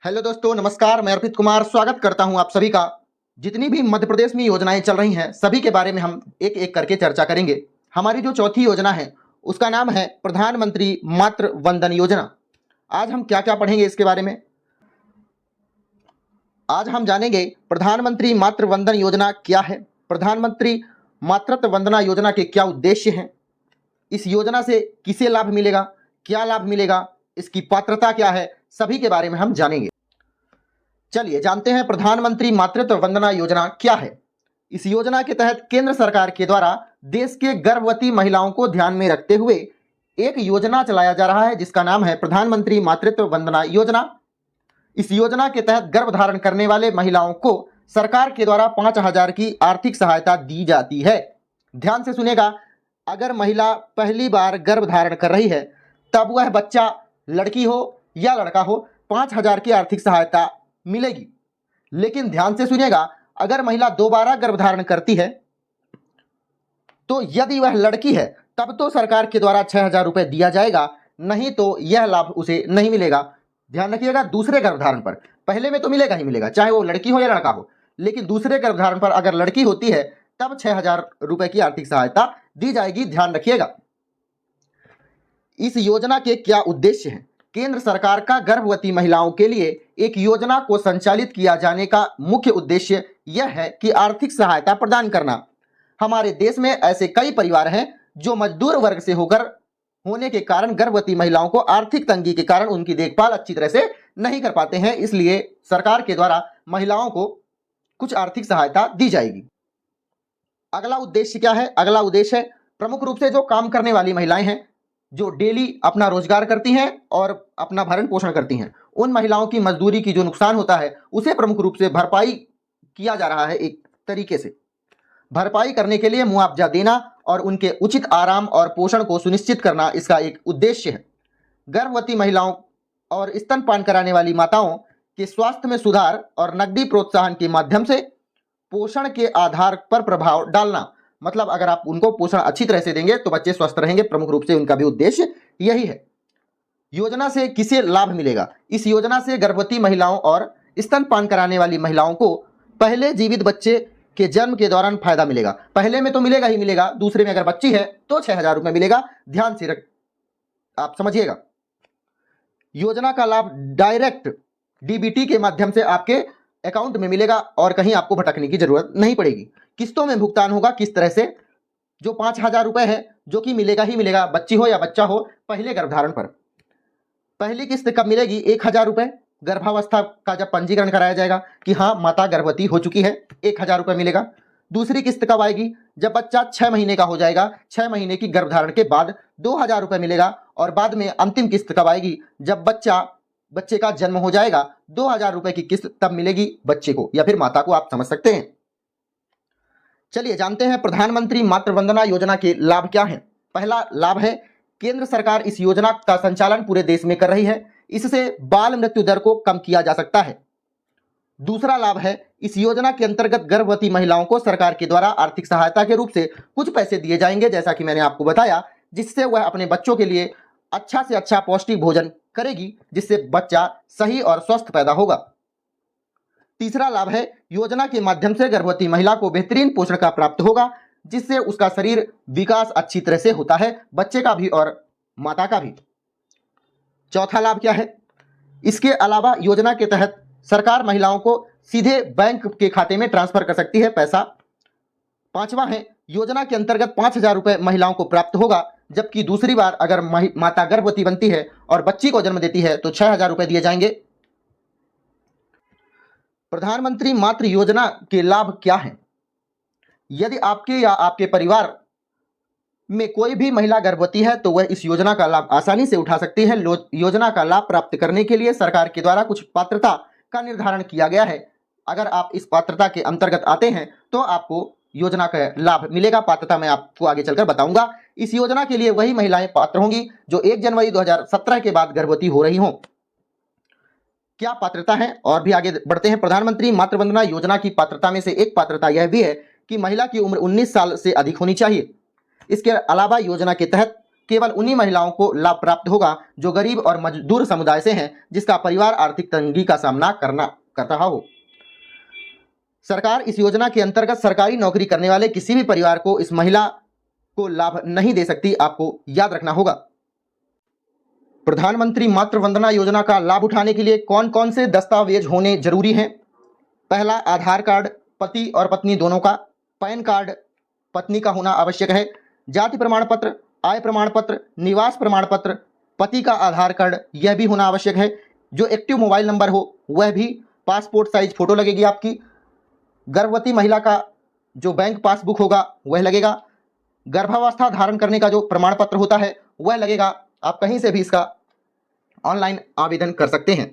Hello दोस्तों, नमस्कार। मैं अर्पित कुमार स्वागत करता हूं आप सभी का। जितनी भी मध्य प्रदेश में योजनाएं चल रही हैं सभी के बारे में हम एक एक करके चर्चा करेंगे। हमारी जो चौथी योजना है उसका नाम है प्रधानमंत्री मातृ वंदन योजना। आज हम क्या क्या पढ़ेंगे इसके बारे में। आज हम जानेंगे प्रधानमंत्री मातृ वंदन योजना क्या है, प्रधानमंत्री मातृत्व वंदना योजना के क्या उद्देश्य हैं, इस योजना से किसे लाभ मिलेगा, क्या लाभ मिलेगा, इसकी पात्रता क्या है, सभी के बारे में हम जानेंगे। चलिए जानते हैं प्रधानमंत्री मातृत्व वंदना योजना क्या है। इस योजना के तहत केंद्र सरकार के द्वारा देश के गर्भवती महिलाओं को ध्यान में रखते हुए एक योजना चलाया जा रहा है जिसका नाम है प्रधानमंत्री मातृत्व वंदना योजना। इस योजना के तहत गर्भधारण करने वाले महिलाओं को सरकार के द्वारा 5,000 की आर्थिक सहायता दी जाती है। ध्यान से सुनेगा, अगर महिला पहली बार गर्भधारण कर रही है तब वह बच्चा लड़की हो या लड़का हो 5,000 की आर्थिक सहायता मिलेगी। लेकिन ध्यान से सुनिएगा, अगर महिला दोबारा गर्भधारण करती है तो यदि वह लड़की है तब तो सरकार के द्वारा 6,000 रुपए दिया जाएगा, नहीं तो यह लाभ उसे नहीं मिलेगा। ध्यान रखिएगा, दूसरे गर्भधारण पर, पहले में तो मिलेगा ही मिलेगा चाहे वो लड़की हो या लड़का हो, लेकिन दूसरे गर्भधारण पर अगर लड़की होती है तब 6,000 रुपए की आर्थिक सहायता दी जाएगी। ध्यान रखिएगा। इस योजना के क्या उद्देश्य हैं। केंद्र सरकार का गर्भवती महिलाओं के लिए एक योजना को संचालित किया जाने का मुख्य उद्देश्य यह है कि आर्थिक सहायता प्रदान करना। हमारे देश में ऐसे कई परिवार हैं जो मजदूर वर्ग से होने के कारण गर्भवती महिलाओं को आर्थिक तंगी के कारण उनकी देखभाल अच्छी तरह से नहीं कर पाते हैं, इसलिए सरकार के द्वारा महिलाओं को कुछ आर्थिक सहायता दी जाएगी। अगला उद्देश्य क्या है। अगला उद्देश्य है प्रमुख रूप से जो काम करने वाली महिलाएं हैं जो डेली अपना रोजगार करती हैं और अपना भरण पोषण करती हैं, उन महिलाओं की मजदूरी की जो नुकसान होता है उसे प्रमुख रूप से भरपाई किया जा रहा है। एक तरीके से भरपाई करने के लिए मुआवजा देना और उनके उचित आराम और पोषण को सुनिश्चित करना इसका एक उद्देश्य है। गर्भवती महिलाओं और स्तनपान कराने वाली माताओं के स्वास्थ्य में सुधार और नकदी प्रोत्साहन के माध्यम से पोषण के आधार पर प्रभाव डालना। मतलब अगर आप उनको पोषण अच्छी तरह से देंगे तो बच्चे स्वस्थ रहेंगे। प्रमुख रूप से उनका भी उद्देश्य यही है। योजना से किसे लाभ मिलेगा। इस योजना से गर्भवती महिलाओं और स्तनपान कराने वाली महिलाओं को पहले जीवित बच्चे के जन्म के दौरान फायदा मिलेगा। पहले में तो मिलेगा ही मिलेगा, दूसरे में अगर बच्ची है तो 6,000 रुपए मिलेगा। ध्यान से आप समझिएगा। योजना का लाभ डायरेक्ट डीबीटी के माध्यम से आपके अकाउंट में मिलेगा और कहीं आपको भटकने की जरूरत नहीं पड़ेगी। किस्तों में भुगतान होगा। किस तरह से, जो 5,000 रुपए है जो कि मिलेगा ही मिलेगा, बच्ची हो या बच्चा हो, पहले गर्भधारण पर। पहली किस्त कब मिलेगी। 1,000 रुपए गर्भावस्था का जब पंजीकरण कराया जाएगा कि हाँ माता गर्भवती हो चुकी है, 1,000 रुपए मिलेगा। दूसरी किस्त कब आएगी, जब बच्चा 6 महीने का हो जाएगा, 6 महीने की गर्भधारण के बाद 2,000 रुपए मिलेगा। और बाद में अंतिम किस्त कब आएगी, जब बच्चे का जन्म हो जाएगा, 2,000 रुपए की किस्त तब मिलेगी बच्चे को या फिर माता को, आप समझ सकते हैं। चलिए जानते हैं प्रधानमंत्री मातृ वंदना योजना के लाभ क्या हैं। पहला लाभ है केंद्र सरकार इस योजना का संचालन पूरे देश में कर रही है, इससे बाल मृत्यु दर को कम किया जा सकता है। दूसरा लाभ है इस योजना के अंतर्गत गर्भवती महिलाओं को सरकार के द्वारा आर्थिक सहायता के रूप से कुछ पैसे दिए जाएंगे, जैसा कि मैंने आपको बताया, जिससे वह अपने बच्चों के लिए अच्छा से अच्छा पौष्टिक भोजन करेगी, जिससे बच्चा सही और स्वस्थ पैदा होगा। तीसरा लाभ है योजना के माध्यम से गर्भवती महिला को बेहतरीन पोषण का प्राप्त होगा, जिससे उसका शरीर विकास अच्छी तरह से होता है, बच्चे का भी और माता का भी। चौथा लाभ क्या है। इसके अलावा योजना के तहत सरकार महिलाओं को सीधे बैंक के खाते में ट्रांसफर कर सकती है पैसा। पांचवा है योजना के अंतर्गत 5,000 रुपए महिलाओं को प्राप्त होगा, जबकि दूसरी बार अगर माता गर्भवती बनती है और बच्ची को जन्म देती है तो 6,000 रुपए दिए जाएंगे। प्रधानमंत्री मातृ योजना के लाभ क्या हैं। यदि आपके या आपके परिवार में कोई भी महिला गर्भवती है तो वह इस योजना का लाभ आसानी से उठा सकती है। योजना का लाभ प्राप्त करने के लिए सरकार के द्वारा कुछ पात्रता का निर्धारण किया गया है। अगर आप इस पात्रता के अंतर्गत आते हैं तो आपको योजना का लाभ मिलेगा। पात्रता मैं आपको आगे चलकर बताऊंगा। इस योजना के लिए वही महिलाएं पात्र होंगी जो 1 जनवरी 2017 के बाद गर्भवती हो रही हों। क्या पात्रता है, और भी आगे बढ़ते हैं। प्रधानमंत्री मातृ वंदना योजना की पात्रता में से एक पात्रता यह भी है कि महिला की उम्र 19 साल से अधिक होनी चाहिए। इसके अलावा योजना के तहत केवल उन्हीं महिलाओं को लाभ प्राप्त होगा जो गरीब और मजदूर समुदाय से हैं, जिसका परिवार आर्थिक तंगी का सामना कर रहा हो। सरकार इस योजना के अंतर्गत सरकारी नौकरी करने वाले किसी भी परिवार को इस महिला को लाभ नहीं दे सकती, आपको याद रखना होगा। प्रधानमंत्री मातृ वंदना योजना का लाभ उठाने के लिए कौन कौन से दस्तावेज होने जरूरी हैं? पहला, आधार कार्ड पति और पत्नी दोनों का, पैन कार्ड पत्नी का होना आवश्यक है, जाति प्रमाण पत्र, आय प्रमाण पत्र, निवास प्रमाण पत्र, पति का आधार कार्ड यह भी होना आवश्यक है। जो एक्टिव मोबाइल नंबर हो वह भी, पासपोर्ट साइज फोटो लगेगी आपकी, गर्भवती महिला का जो बैंक पासबुक होगा वह लगेगा, गर्भावस्था धारण करने का जो प्रमाण पत्र होता है वह लगेगा। आप कहीं से भी इसका ऑनलाइन आवेदन कर सकते हैं।